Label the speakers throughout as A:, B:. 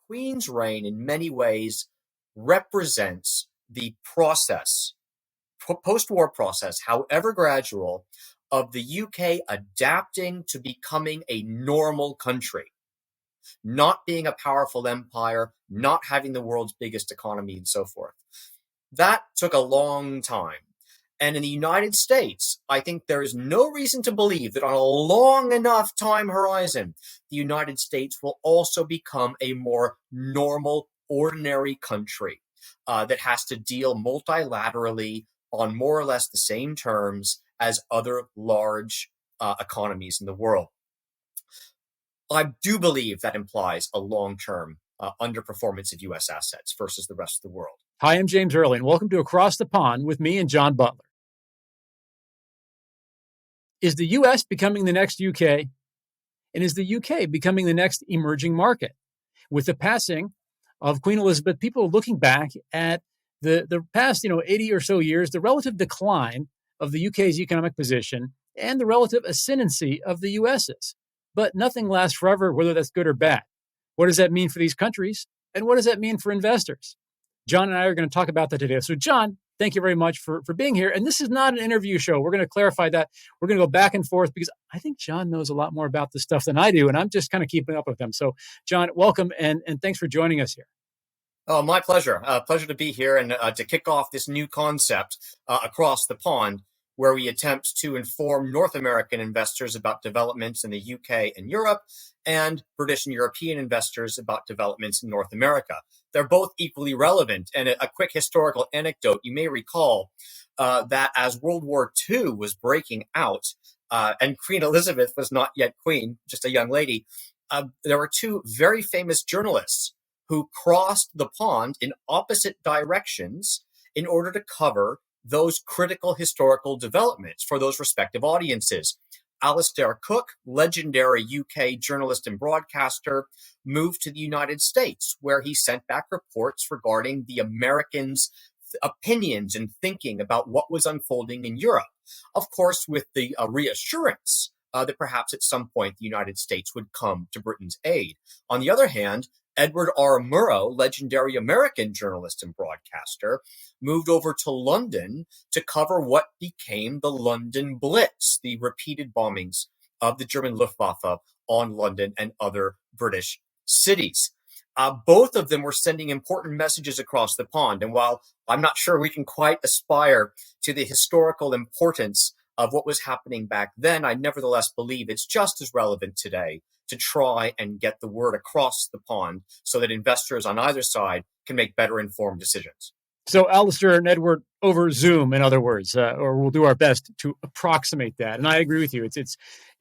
A: Queen's reign in many ways represents the process, post-war process, however gradual, of the UK adapting to becoming a normal country, not being a powerful empire, not having the world's biggest economy, and so forth. That took a long time. And in the United States, I think there is no reason to believe that on a long enough time horizon, the United States will also become a more normal, ordinary country that has to deal multilaterally on more or less the same terms as other large economies in the world. I do believe that implies a long-term underperformance of U.S. assets versus the rest of the world.
B: Hi, I'm James Early, and welcome to Across the Pond with me and John Butler. Is the U.S. becoming the next UK? And is the UK becoming the next emerging market? With the passing of Queen Elizabeth, people are looking back at the past 80 or so years, the relative decline of the UK's economic position and the relative ascendancy of the US's. But nothing lasts forever, whether that's good or bad. What does that mean for these countries? And what does that mean for investors? John and I are going to talk about that today. So, John, thank you very much for being here. And this is not an interview show. We're going to clarify that. We're going to go back and forth because I think John knows a lot more about this stuff than I do, and I'm just kind of keeping up with him. So, John, welcome, and thanks for joining us here.
A: Oh, my pleasure. Pleasure to be here and to kick off this new concept across the pond, where we attempt to inform North American investors about developments in the UK and Europe, and British and European investors about developments in North America. They're both equally relevant. And a quick historical anecdote, you may recall that as World War II was breaking out, and Queen Elizabeth was not yet queen, just a young lady, there were two very famous journalists who crossed the pond in opposite directions in order to cover those critical historical developments for those respective audiences. Alistair Cook, legendary UK journalist and broadcaster, moved to the United States, where he sent back reports regarding the Americans' opinions and thinking about what was unfolding in Europe. Of course, with the reassurance that perhaps at some point the United States would come to Britain's aid. On the other hand, Edward R. Murrow, legendary American journalist and broadcaster, moved over to London to cover what became the London Blitz, the repeated bombings of the German Luftwaffe on London and other British cities. Both of them were sending important messages across the pond. And while I'm not sure we can quite aspire to the historical importance of what was happening back then, I nevertheless believe it's just as relevant today to try and get the word across the pond so that investors on either side can make better informed decisions.
B: So Alistair and Edward over Zoom, in other words, or we'll do our best to approximate that. And I agree with you.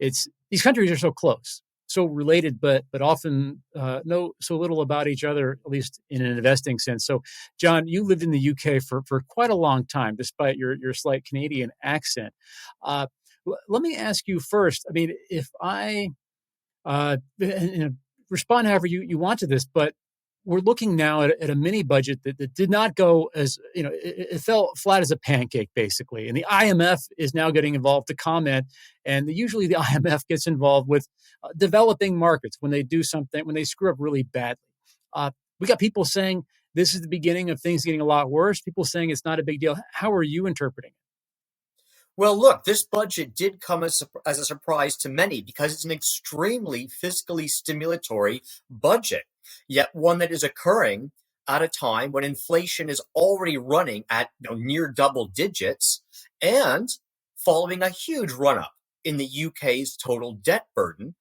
B: It's these countries are so close, so related, but often know so little about each other, at least in an investing sense. So, John, you lived in the UK for quite a long time, despite your slight Canadian accent. Let me ask you first. I mean, if I respond however you want to this, but we're looking now at a mini budget that did not go as, it fell flat as a pancake, basically. And the IMF is now getting involved to comment. And usually the IMF gets involved with developing markets when they do something, when they screw up really badly. We got people saying this is the beginning of things getting a lot worse. People saying it's not a big deal. How are you interpreting it?
A: Well, look, this budget did come as a surprise to many because it's an extremely fiscally stimulatory budget, yet one that is occurring at a time when inflation is already running at near double digits and following a huge run-up in the UK's total debt burden,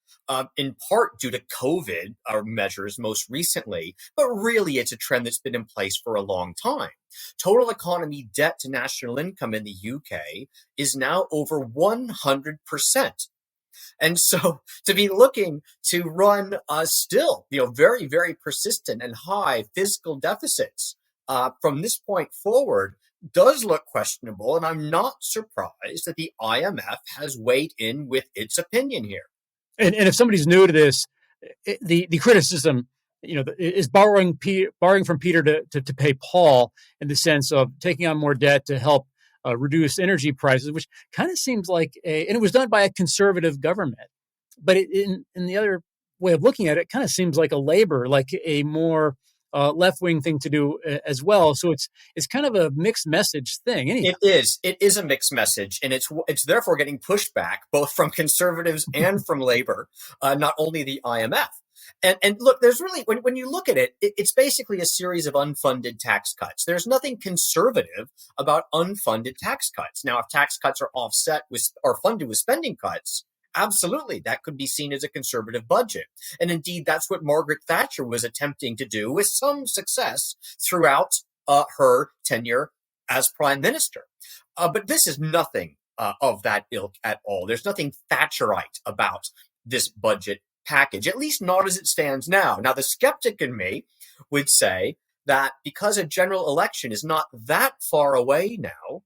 A: in part due to COVID measures most recently, but really it's a trend that's been in place for a long time. Total economy debt to national income in the UK is now over 100%. And so to be looking to run still, very, very persistent and high fiscal deficits from this point forward does look questionable. And I'm not surprised that the IMF has weighed in with its opinion here.
B: And if somebody's new to this, the criticism, is borrowing from Peter to pay Paul, in the sense of taking on more debt to help reduce energy prices, which kind of seems like and it was done by a conservative government. But in the other way of looking at it, kind of seems like a labor, like a more left-wing thing to do as well. So it's kind of a mixed message thing. Anyhow.
A: It is. It is a mixed message, and it's therefore getting pushed back both from conservatives and from labor, not only the IMF. And look, there's really when you look at it, it's basically a series of unfunded tax cuts. There's nothing conservative about unfunded tax cuts. Now, if tax cuts are offset with or funded with spending cuts, absolutely, that could be seen as a conservative budget. And indeed, that's what Margaret Thatcher was attempting to do with some success throughout her tenure as prime minister. But this is nothing of that ilk at all. There's nothing Thatcherite about this budget package, at least not as it stands now. Now, the skeptic in me would say that because a general election is not that far away now,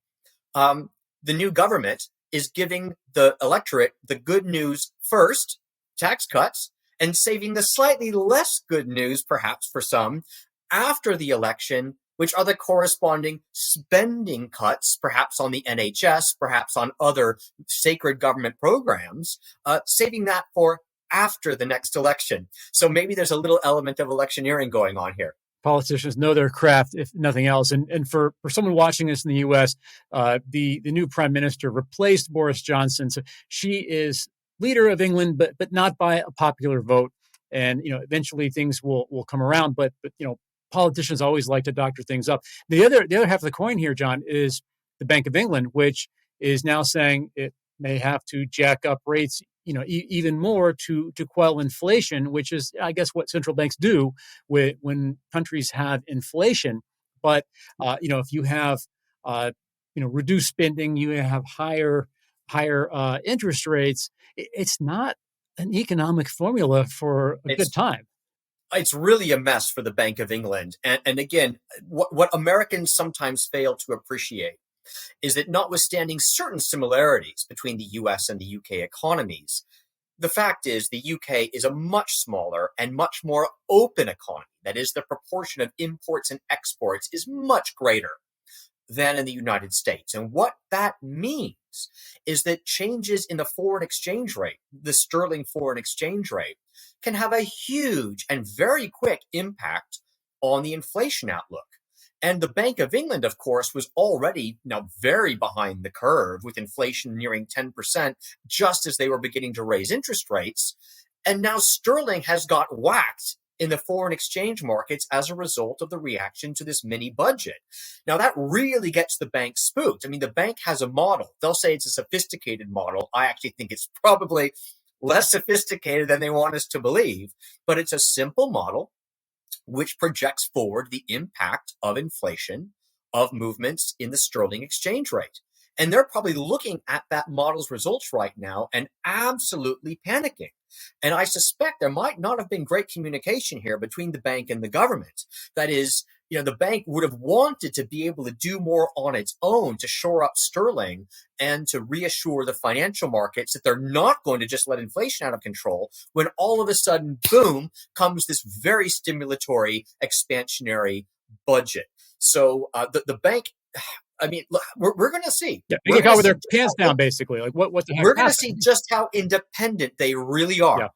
A: the new government is giving the electorate the good news first, tax cuts, and saving the slightly less good news, perhaps for some, after the election, which are the corresponding spending cuts, perhaps on the NHS, perhaps on other sacred government programs, saving that for after the next election. So maybe there's a little element of electioneering going on here.
B: Politicians know their craft, if nothing else. And for someone watching this in the U.S., the new prime minister replaced Boris Johnson. So she is leader of England, but not by a popular vote. And eventually things will come around. But politicians always like to doctor things up. The other half of the coin here, John, is the Bank of England, which is now saying it may have to jack up rates, even more to quell inflation, which is, I guess, what central banks do when countries have inflation. But if you have reduced spending, you have higher interest rates. It's not an economic formula for a good time.
A: It's really a mess for the Bank of England. And again, what Americans sometimes fail to appreciate is that notwithstanding certain similarities between the US and the UK economies, the fact is the UK is a much smaller and much more open economy. That is, the proportion of imports and exports is much greater than in the United States. And what that means is that changes in the foreign exchange rate, the sterling foreign exchange rate, can have a huge and very quick impact on the inflation outlook. And the Bank of England, of course, was already now very behind the curve with inflation nearing 10% just as they were beginning to raise interest rates. And now sterling has got whacked in the foreign exchange markets as a result of the reaction to this mini budget. Now, that really gets the bank spooked. I mean, the bank has a model. They'll say it's a sophisticated model. I actually think it's probably less sophisticated than they want us to believe, but it's a simple model which projects forward the impact of inflation, of movements in the sterling exchange rate. And they're probably looking at that model's results right now and absolutely panicking. And I suspect there might not have been great communication here between the bank and the government. That is, the bank would have wanted to be able to do more on its own to shore up sterling and to reassure the financial markets that they're not going to just let inflation out of control when all of a sudden, boom, comes this very stimulatory, expansionary budget. So the bank, I mean, look, we're going to see.
B: Yeah, they get caught with their pants down, basically. Like what the heck?
A: We're going to see just how independent they really are.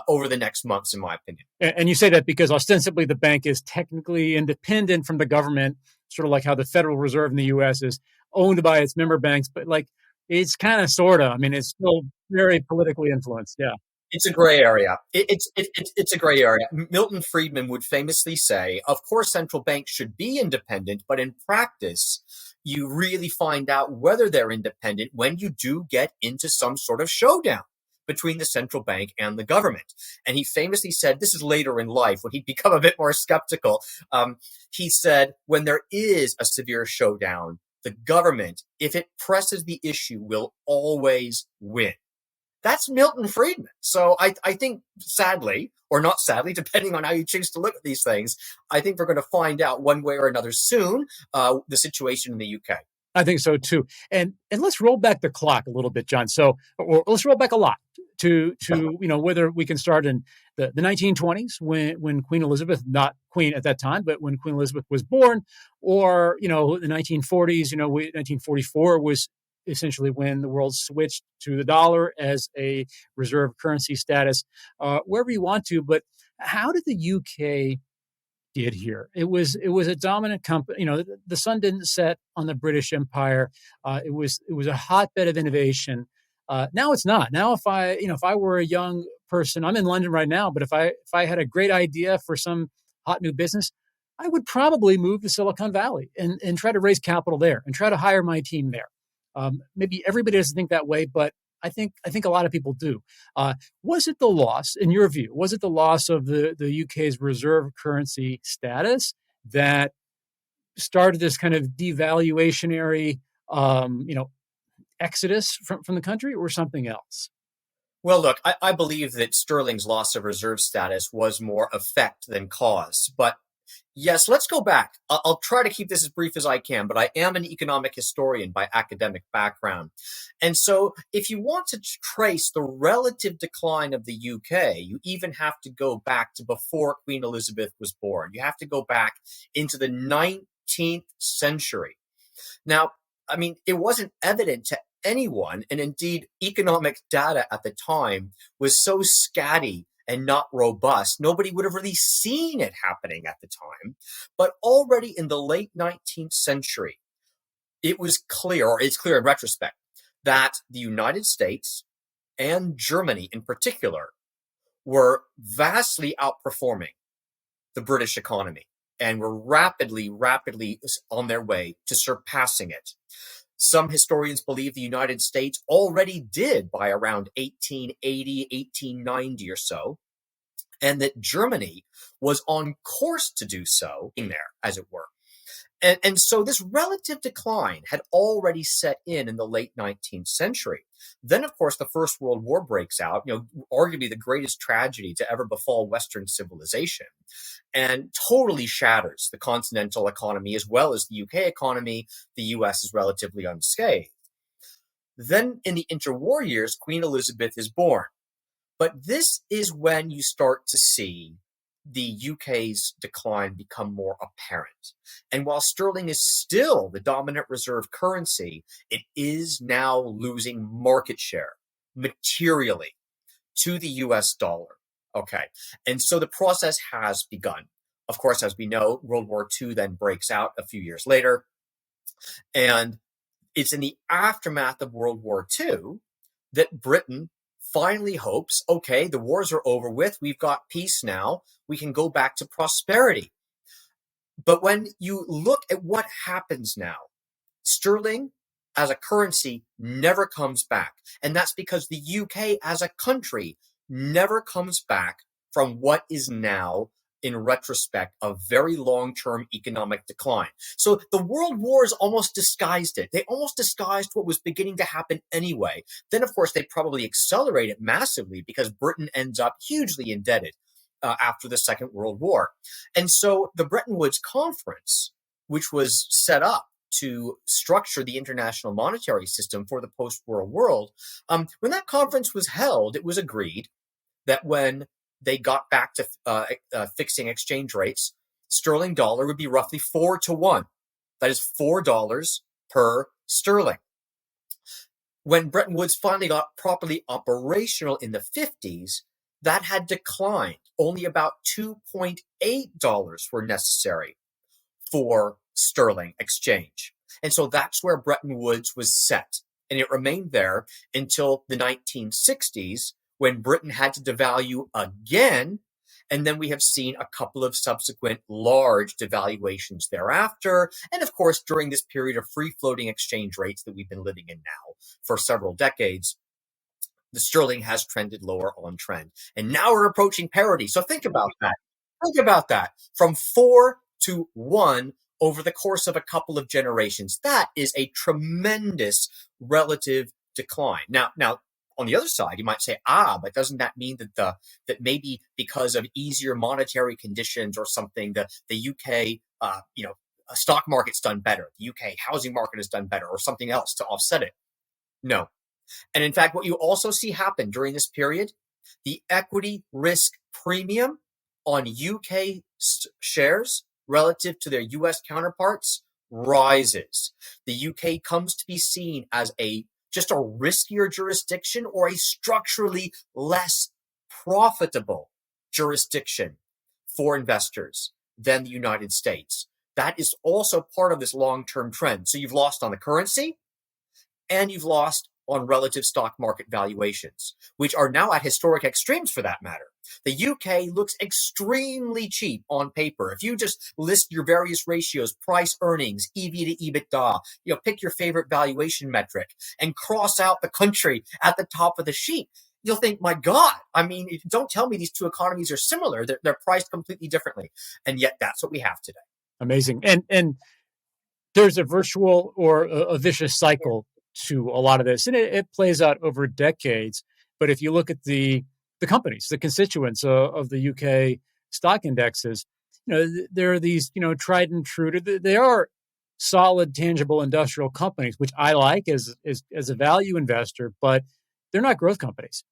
A: Over the next months, in my opinion.
B: And you say that because ostensibly the bank is technically independent from the government, sort of like how the Federal Reserve in the U.S. is owned by its member banks, but like it's kind of sort of. I mean, it's still very politically influenced. Yeah.
A: It's a gray area. It's a gray area. Milton Friedman would famously say, of course, central banks should be independent, but in practice, you really find out whether they're independent when you do get into some sort of showdown between the central bank and the government. And he famously said, this is later in life when he'd become a bit more skeptical. He said, when there is a severe showdown, the government, if it presses the issue, will always win. That's Milton Friedman. So I think sadly, or not sadly, depending on how you choose to look at these things, I think we're going to find out one way or another soon the situation in the UK.
B: I think so too. And let's roll back the clock a little bit, John. So or let's roll back a lot to whether we can start in the 1920s when Queen Elizabeth, not queen at that time, but when Queen Elizabeth was born, or the 1940s, 1944 was essentially when the world switched to the dollar as a reserve currency status, wherever you want to. But how did the UK did here? It was a dominant company. The sun didn't set on the British Empire. It was a hotbed of innovation. Now it's not. Now if I were a young person, I'm in London right now, but if I had a great idea for some hot new business, I would probably move to Silicon Valley and try to raise capital there and try to hire my team there. Maybe everybody doesn't think that way, but I think a lot of people do. Was it the loss, in your view, was it the loss of the UK's reserve currency status that started this kind of devaluationary, exodus from the country, or something else?
A: Well, look, I believe that sterling's loss of reserve status was more effect than cause. But yes, let's go back. I'll try to keep this as brief as I can, but I am an economic historian by academic background. And so if you want to trace the relative decline of the UK, you even have to go back to before Queen Elizabeth was born. You have to go back into the 19th century. Now, I mean, it wasn't evident to anyone, and indeed, economic data at the time was so scatty and not robust, nobody would have really seen it happening at the time. But already in the late 19th century, it was clear, or it's clear in retrospect, that the United States and Germany in particular were vastly outperforming the British economy and were rapidly on their way to surpassing it. Some historians believe the United States already did by around 1880, 1890 or so, and that Germany was on course to do so in there, as it were. And so this relative decline had already set in the late 19th century. Then, of course, the First World War breaks out, arguably the greatest tragedy to ever befall Western civilization, and totally shatters the continental economy as well as the UK economy. The US is relatively unscathed. Then in the interwar years, Queen Elizabeth is born. But this is when you start to see the UK's decline become more apparent. And while sterling is still the dominant reserve currency, it is now losing market share materially to the US dollar. Okay. And so the process has begun. Of course, as we know, World War II then breaks out a few years later. And it's in the aftermath of World War II that Britain finally hopes, okay, the wars are over with. We've got peace now. We can go back to prosperity. But when you look at what happens now, sterling as a currency never comes back. And that's because the UK as a country never comes back from what is now, in retrospect, a very long-term economic decline. So the world wars almost disguised it. They almost disguised what was beginning to happen anyway. Then, of course, they probably accelerate it massively because Britain ends up hugely indebted after the Second World War. And so the Bretton Woods Conference, which was set up to structure the international monetary system for the post-war world, when that conference was held, it was agreed that when they got back to fixing exchange rates, sterling dollar would be roughly 4-1. That is $4 per sterling. When Bretton Woods finally got properly operational in the 50s, that had declined. Only about $2.8 were necessary for sterling exchange. And so that's where Bretton Woods was set. And it remained there until the 1960s, when Britain had to devalue again, and then we have seen a couple of subsequent large devaluations thereafter. And of course, during this period of free-floating exchange rates that we've been living in now for several decades, the sterling has trended lower on trend. And now we're approaching parity. So think about that. Think about that. From 4-1 over the course of a couple of generations. That is a tremendous relative decline. Now, on the other side, you might say, but doesn't that mean that maybe because of easier monetary conditions or something, the UK, stock market's done better, the UK housing market has done better, or something else to offset it? No. And in fact, what you also see happen during this period, the equity risk premium on UK shares relative to their US counterparts rises. The UK comes to be seen as just a riskier jurisdiction or a structurally less profitable jurisdiction for investors than the United States. That is also part of this long-term trend. So you've lost on the currency and you've lost on relative stock market valuations, which are now at historic extremes for that matter. The UK looks extremely cheap on paper. If you just list your various ratios, price earnings, EV to EBITDA, pick your favorite valuation metric and cross out the country at the top of the sheet, you'll think, my God, I mean, don't tell me these two economies are similar. They're priced completely differently. And yet that's what we have today.
B: Amazing. And there's a virtual or a vicious cycle to a lot of this, and it plays out over decades. But if you look at the companies, the constituents of the UK stock indexes, there are these, tried and true. They are solid, tangible industrial companies, which I like as a value investor, but they're not growth companies.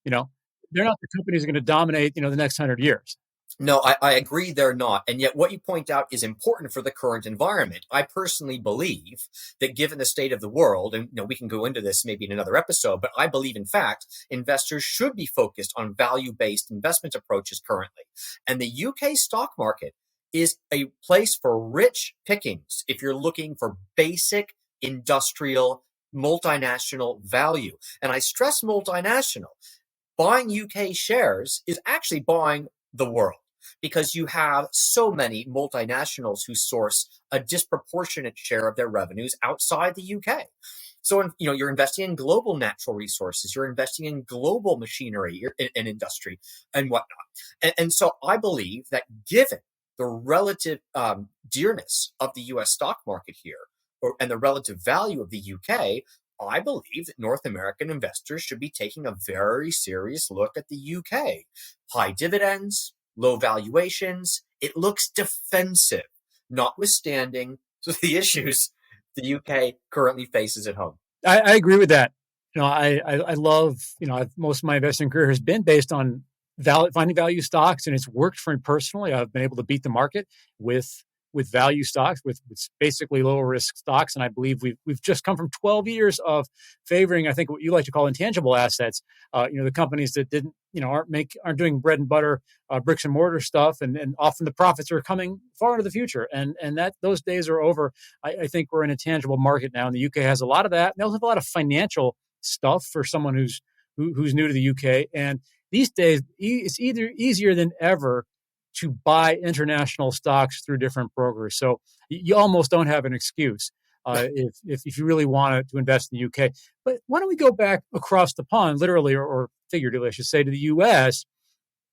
B: They're not the companies that are going to dominate, the next 100 years.
A: No, I agree they're not. And yet what you point out is important for the current environment. I personally believe that given the state of the world, and we can go into this maybe in another episode, but I believe, in fact, investors should be focused on value-based investment approaches currently. And the UK stock market is a place for rich pickings if you're looking for basic industrial multinational value. And I stress multinational. Buying UK shares is actually buying the world, because you have so many multinationals who source a disproportionate share of their revenues outside the UK. So, you're investing in global natural resources, you're investing in global machinery and industry and whatnot. And so I believe that given the relative dearness of the US stock market here, and the relative value of the UK, I believe that North American investors should be taking a very serious look at the UK. High dividends, low valuations, it looks defensive, notwithstanding the issues the UK currently faces at home.
B: I agree with that. I love, most of my investing career has been based on finding value stocks, and it's worked for me personally. I've been able to beat the market with value stocks, with basically lower risk stocks. And I believe we've just come from 12 years of favoring, I think, what you like to call intangible assets. The companies that aren't doing bread and butter, bricks and mortar stuff, and often the profits are coming far into the future. And that those days are over. I think we're in a tangible market now, and the UK has a lot of that. They also have a lot of financial stuff for someone who's new to the UK. And these days, it's either easier than ever to buy international stocks through different brokers. So you almost don't have an excuse if you really want to invest in the UK. But why don't we go back across the pond, literally or figuratively, I should say, to the US?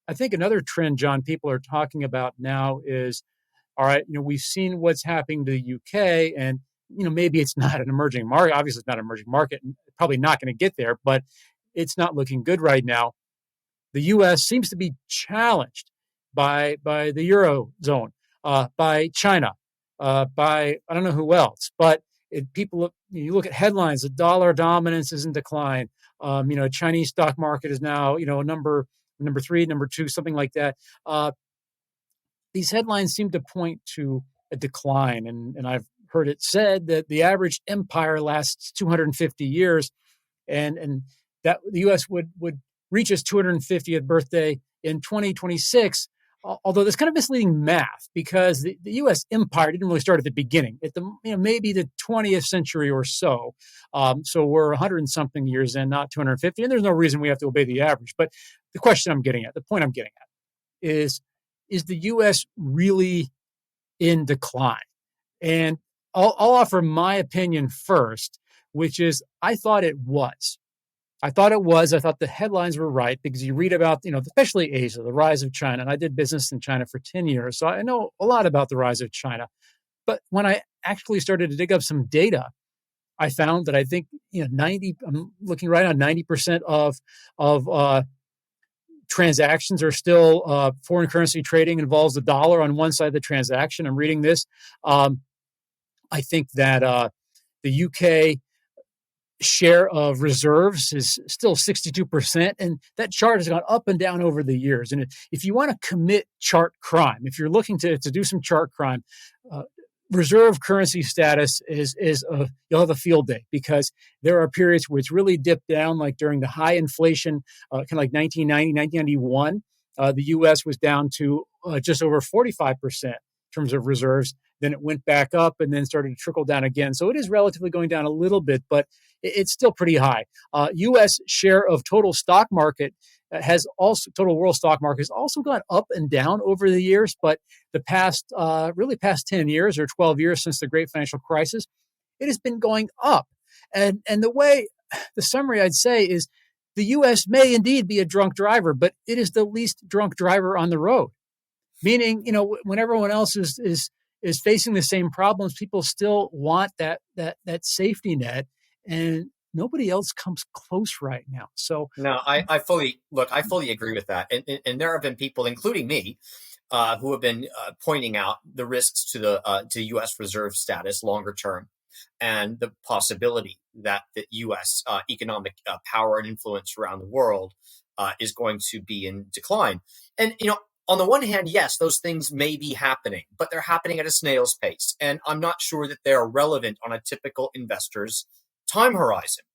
B: I think another trend, John, people are talking about now is, all right, we've seen what's happening to the UK, and maybe it's not an emerging market. Obviously, it's not an emerging market, and probably not going to get there, but it's not looking good right now. The US seems to be challenged by the Eurozone, by China, by I don't know who else, but you look at headlines, the dollar dominance is in decline. Chinese stock market is now number 3, number 2, something like that. These headlines seem to point to a decline, and I've heard it said that the average empire lasts 250 years, and that the U.S. would reach its 250th birthday in 2026. Although that's kind of misleading math, because the U.S. empire didn't really start at the beginning, at the maybe the 20th century or so. So we're 100 and something years in, not 250, and there's no reason we have to obey the average. But the question I'm getting at, the point I'm getting at, is the U.S. really in decline? And I'll offer my opinion first, which is I thought it was. I thought the headlines were right, because you read about, especially Asia, the rise of China. And I did business in China for 10 years, so I know a lot about the rise of China. But when I actually started to dig up some data, I found that I think, I'm looking right on 90% of transactions are still foreign currency trading involves the dollar on one side of the transaction. I'm reading this. I think that the UK share of reserves is still 62%, and that chart has gone up and down over the years. And if you want to commit chart crime, if you're looking to do some chart crime, reserve currency status you'll have a field day, because there are periods where it's really dipped down, like during the high inflation, kind of like 1990, 1991. The U.S. was down to just over 45% in terms of reserves. Then it went back up and then started to trickle down again. So it is relatively going down a little bit, but it's still pretty high. U.S. share of total stock market total world stock market has also gone up and down over the years, but the past 10 years or 12 years since the great financial crisis, it has been going up. And the summary I'd say is the U.S. may indeed be a drunk driver, but it is the least drunk driver on the road. Meaning, when everyone else is facing the same problems, people still want that safety net, and nobody else comes close right now. So
A: no, I fully agree with that. And there have been people, including me, who have been pointing out the risks to U.S. reserve status longer term, and the possibility that the U.S. Economic power and influence around the world is going to be in decline. And, on the one hand, yes, those things may be happening, but they're happening at a snail's pace. And I'm not sure that they're relevant on a typical investor's time horizon.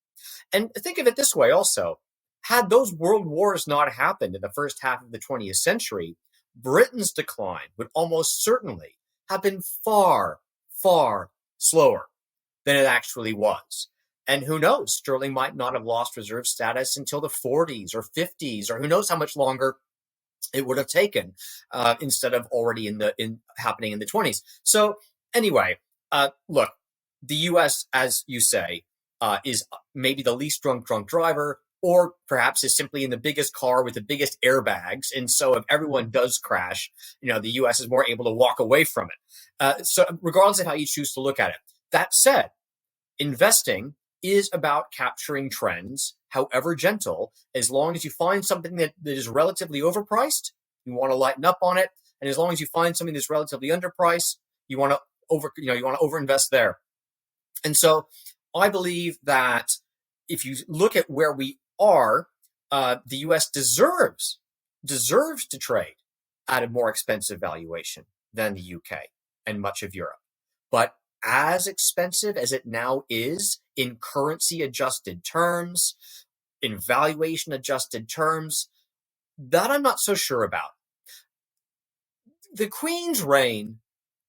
A: And think of it this way also. Had those world wars not happened in the first half of the 20th century, Britain's decline would almost certainly have been far, far slower than it actually was. And who knows, sterling might not have lost reserve status until the 40s or 50s, or who knows how much longer it would have taken instead of already happening in the 20s. So anyway, look, the U.S., as you say, is maybe the least drunk driver, or perhaps is simply in the biggest car with the biggest airbags. And so if everyone does crash, the U.S. is more able to walk away from it. So regardless of how you choose to look at it. That said, investing is about capturing trends, however gentle, as long as you find something that is relatively overpriced, you want to lighten up on it. And as long as you find something that's relatively underpriced, you want to overinvest there. And so I believe that if you look at where we are, the U.S. deserves to trade at a more expensive valuation than the U.K. and much of Europe. But as expensive as it now is in currency adjusted terms, in valuation adjusted terms, that I'm not so sure about. The Queen's reign,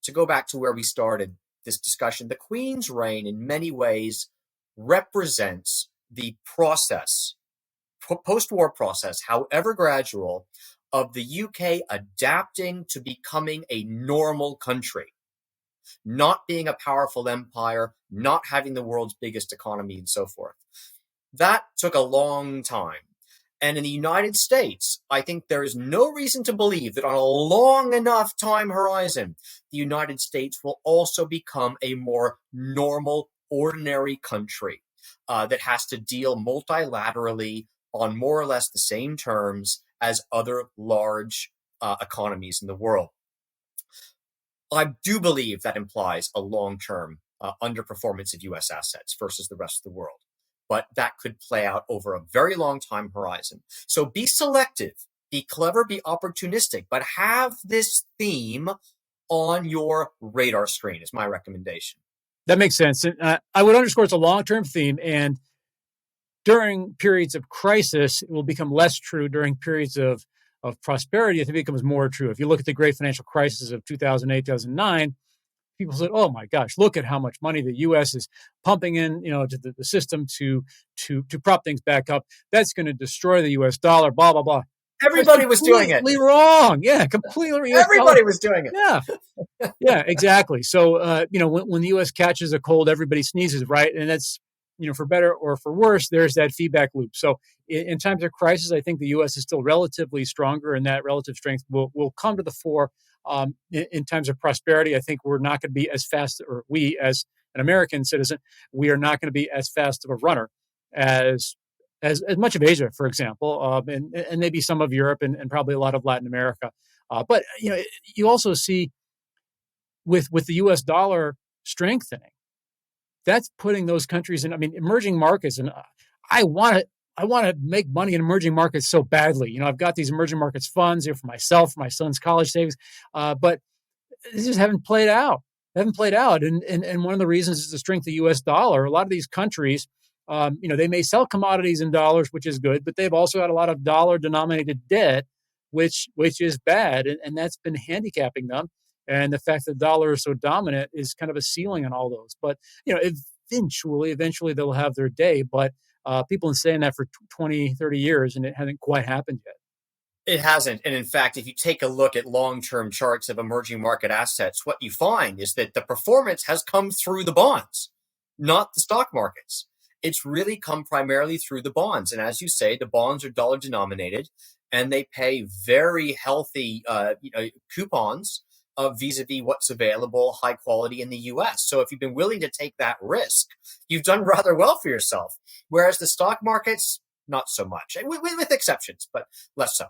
A: to go back to where we started this discussion, the Queen's reign in many ways represents the process, post-war process, however gradual, of the UK adapting to becoming a normal country, not being a powerful empire, not having the world's biggest economy, and so forth. That took a long time. And in the United States, I think there is no reason to believe that on a long enough time horizon, the United States will also become a more normal, ordinary country that has to deal multilaterally on more or less the same terms as other large economies in the world. I do believe that implies a long-term underperformance of U.S. assets versus the rest of the world. But that could play out over a very long time horizon. So be selective, be clever, be opportunistic, but have this theme on your radar screen is my recommendation.
B: That makes sense. And I would underscore it's a long-term theme. And during periods of crisis, it will become less true. During periods of prosperity, I think it becomes more true. If you look at the great financial crisis of 2008, 2009, people said, "Oh my gosh, look at how much money the U.S. is pumping in, to the system to prop things back up. That's going to destroy the U.S. dollar." Blah blah blah.
A: Everybody was doing it.
B: Completely wrong. Yeah, completely.
A: Everybody was doing it.
B: Yeah, exactly. So when the U.S. catches a cold, everybody sneezes, right? And that's for better or for worse. There's that feedback loop. So in times of crisis, I think the U.S. is still relatively stronger, and that relative strength will come to the fore. In times of prosperity, I think we're not going to be as fast, or we as an American citizen, we are not going to be as fast of a runner as much of Asia, for example, and maybe some of Europe and probably a lot of Latin America. But you also see with the U.S. dollar strengthening, that's putting those countries in. I mean, emerging markets, and I want to make money in emerging markets so badly. I've got these emerging markets funds for myself, for my son's college savings, but they just haven't played out. haven't played out. And one of the reasons is the strength of the U.S. dollar. A lot of these countries, they may sell commodities in dollars, which is good, but they've also got a lot of dollar-denominated debt, which is bad, and that's been handicapping them. And the fact that the dollar is so dominant is kind of a ceiling on all those. But eventually they'll have their day. But people have been saying that for 20, 30 years, and it hasn't quite happened yet.
A: It hasn't. And in fact, if you take a look at long-term charts of emerging market assets, what you find is that the performance has come through the bonds, not the stock markets. It's really come primarily through the bonds. And as you say, the bonds are dollar denominated and they pay very healthy coupons vis-a-vis what's available high quality in the US. So if you've been willing to take that risk, you've done rather well for yourself. Whereas the stock markets, not so much, with exceptions, but less so.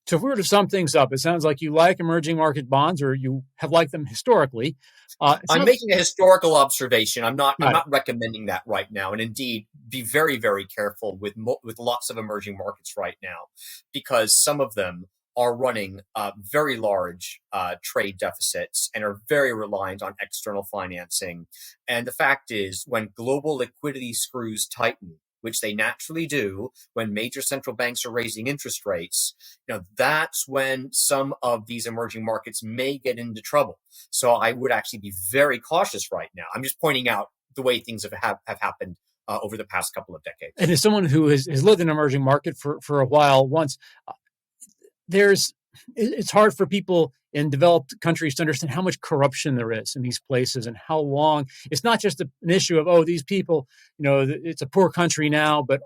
B: So if we were to sum things up, it sounds like you like emerging market bonds, or you have liked them historically.
A: I'm making a historical observation. I'm not
B: Got it.
A: recommending that right now. And indeed, be very, very careful with lots of emerging markets right now, because some of them are running very large trade deficits and are very reliant on external financing. And the fact is, when global liquidity screws tighten, which they naturally do when major central banks are raising interest rates, that's when some of these emerging markets may get into trouble. So I would actually be very cautious right now. I'm just pointing out the way things have happened over the past couple of decades.
B: And as someone who has lived in an emerging market for a while once, it's hard for people in developed countries to understand how much corruption there is in these places and how long. It's not just an issue of, these people, it's a poor country now, but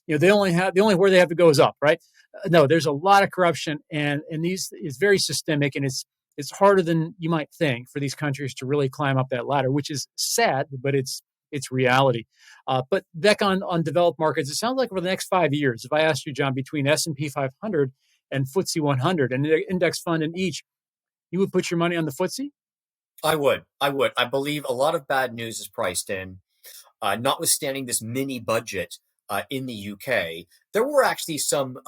B: they only where they have to go is up, right? No, there's a lot of corruption, and these is very systemic, and it's harder than you might think for these countries to really climb up that ladder, which is sad, but it's reality. But back on developed markets, it sounds like over the next 5 years, if I asked you, John, between S&P 500 and FTSE 100 and an index fund in each, you would put your money on the FTSE?
A: I would. I believe a lot of bad news is priced in. Notwithstanding this mini budget in the UK, there were actually some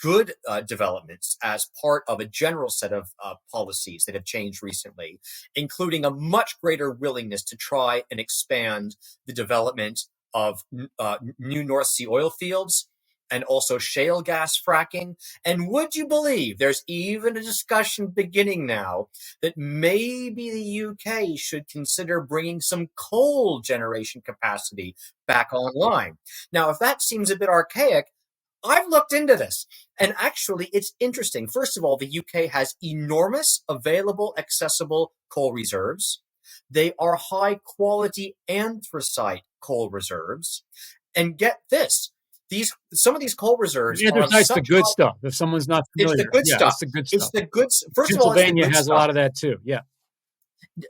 A: good developments as part of a general set of policies that have changed recently, including a much greater willingness to try and expand the development of new North Sea oil fields and also shale gas fracking. And would you believe there's even a discussion beginning now that maybe the UK should consider bringing some coal generation capacity back online? Now, if that seems a bit archaic, I've looked into this, and actually it's interesting. First of all, the UK has enormous available, accessible coal reserves. They are high quality anthracite coal reserves. And get this, some of these coal reserves
B: Anthracite's the good stuff. If someone's not familiar,
A: it's the good stuff.
B: It's the good stuff.
A: It's the good. First of all,
B: Pennsylvania has a lot of that too. Yeah.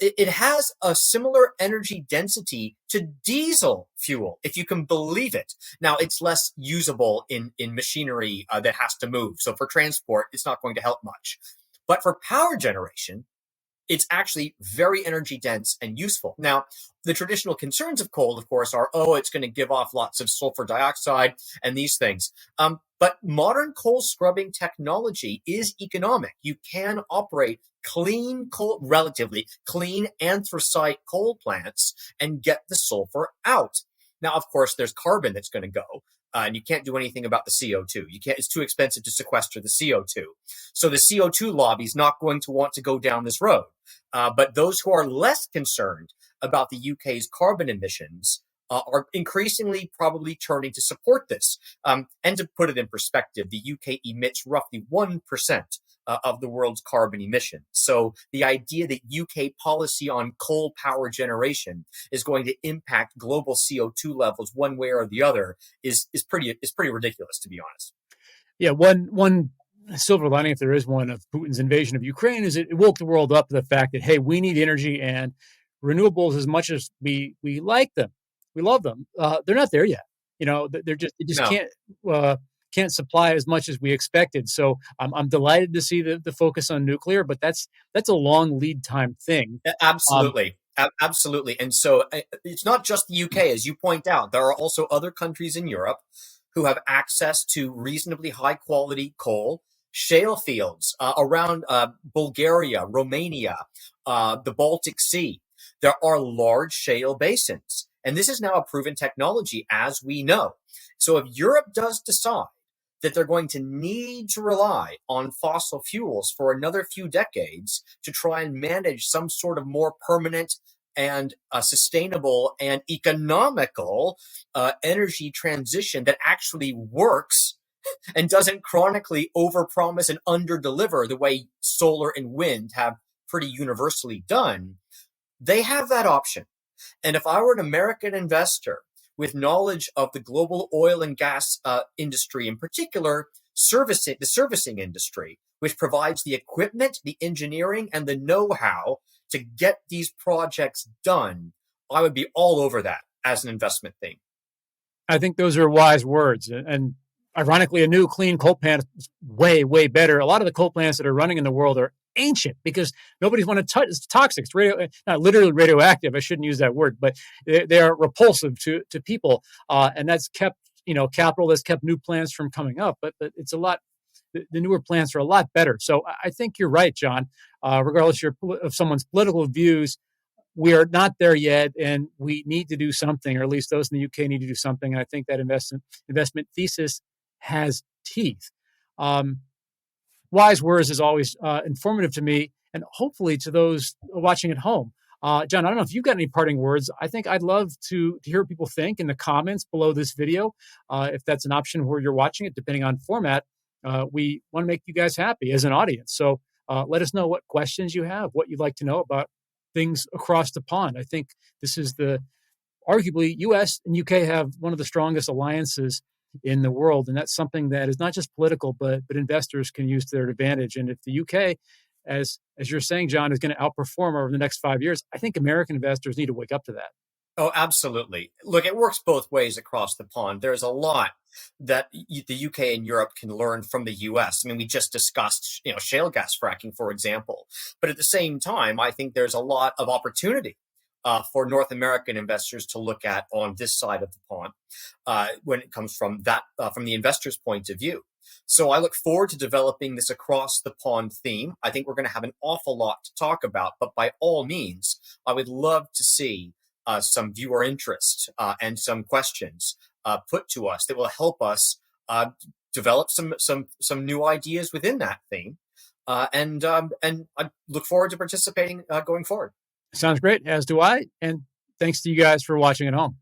A: It has a similar energy density to diesel fuel, if you can believe it. Now, it's less usable in machinery that has to move. So for transport, it's not going to help much. But for power generation, it's actually very energy dense and useful. Now, the traditional concerns of coal, of course, are, it's going to give off lots of sulfur dioxide and these things. But modern coal scrubbing technology is economic. You can operate clean coal, relatively clean anthracite coal plants and get the sulfur out. Now, of course, there's carbon that's going to go. And you can't do anything about the CO2. It's too expensive to sequester the CO2. So the CO2 lobby is not going to want to go down this road. But those who are less concerned about the UK's carbon emissions are increasingly probably turning to support this. And to put it in perspective, the UK emits roughly 1% of the world's carbon emissions. So the idea that UK policy on coal power generation is going to impact global CO2 levels one way or the other is pretty ridiculous, to be honest.
B: Yeah, one silver lining, if there is one, of Putin's invasion of Ukraine is it woke the world up to the fact that, hey, we need energy, and renewables, as much as we like them, we love them, they're not there yet. They just can't supply as much as we expected. So I'm delighted to see the focus on nuclear, but that's a long lead time thing.
A: Absolutely. Absolutely. And so it's not just the UK, as you point out. There are also other countries in Europe who have access to reasonably high quality coal, shale fields around Bulgaria, Romania, the Baltic Sea. there are large shale basins. And this is now a proven technology, as we know. So if Europe does decide that they're going to need to rely on fossil fuels for another few decades to try and manage some sort of more permanent and sustainable and economical energy transition that actually works and doesn't chronically overpromise and underdeliver the way solar and wind have pretty universally done, they have that option. And if I were an American investor with knowledge of the global oil and gas industry, in particular, the servicing industry, which provides the equipment, the engineering, and the know-how to get these projects done, I would be all over that as an investment theme.
B: I think those are wise words. And ironically, a new clean coal plant is way, way better. A lot of the coal plants that are running in the world are ancient because nobody's want to touch. It's toxic. It's not literally radioactive. I shouldn't use that word, but they are repulsive to people. And that's kept, capital that's kept new plants from coming up. But it's a lot. The newer plants are a lot better. So I think you're right, John. Regardless of someone's political views, we are not there yet, and we need to do something, or at least those in the UK need to do something. And I think that investment thesis has teeth. Wise words is always informative to me, and hopefully to those watching at home. John, I don't know if you've got any parting words. I think I'd love to hear what people think in the comments below this video, if that's an option where you're watching it, depending on format. We want to make you guys happy as an audience. So let us know what questions you have, what you'd like to know about things across the pond. I think this is arguably US and UK have one of the strongest alliances in the world. And that's something that is not just political, but investors can use to their advantage. And if the UK, as you're saying, John, is going to outperform over the next 5 years, I think American investors need to wake up to that.
A: Oh, absolutely. Look, it works both ways across the pond. There's a lot that the UK and Europe can learn from the US. I mean, we just discussed, shale gas fracking, for example. But at the same time, I think there's a lot of opportunity for North American investors to look at on this side of the pond when it comes from the investor's point of view. So I look forward to developing this across the pond theme. I think we're going to have an awful lot to talk about, but by all means, I would love to see some viewer interest and some questions put to us that will help us develop some new ideas within that theme. And I look forward to participating going forward.
B: Sounds great, as do I. And thanks to you guys for watching at home.